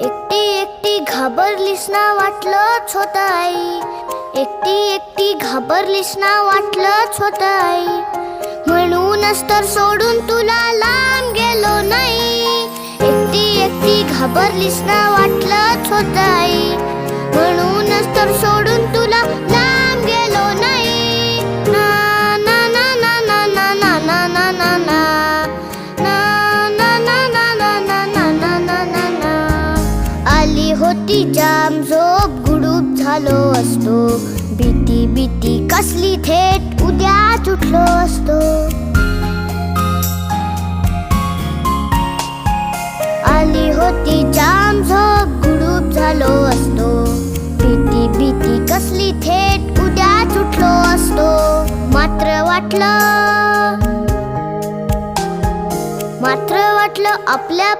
एकटी एकटी घाबरलीस ना वाटलंच होतं आई, एकटी एकटी घाबरलीस ना वाटलंच होतं आई, म्हणूनच तर सोडून तुला लांब गेलो नाही. एकटी एकटी घाबरलीस ना वाटलंच होतं आई, म्हणूनच तर सोडून तुला लांब गेलो नाही. ना ना ना ना ना ना ना ना ना ना ना आली होती जाम झोप, गुडूप झालो असतो, भीती भीती कसली थेट उद्याच उठलो असतो. आली होती जाम झोप, गुडूप झालो असतो, भीती भीती कसली थेट उद्याच उठलो असतो. मात्र वाटलं आपल्या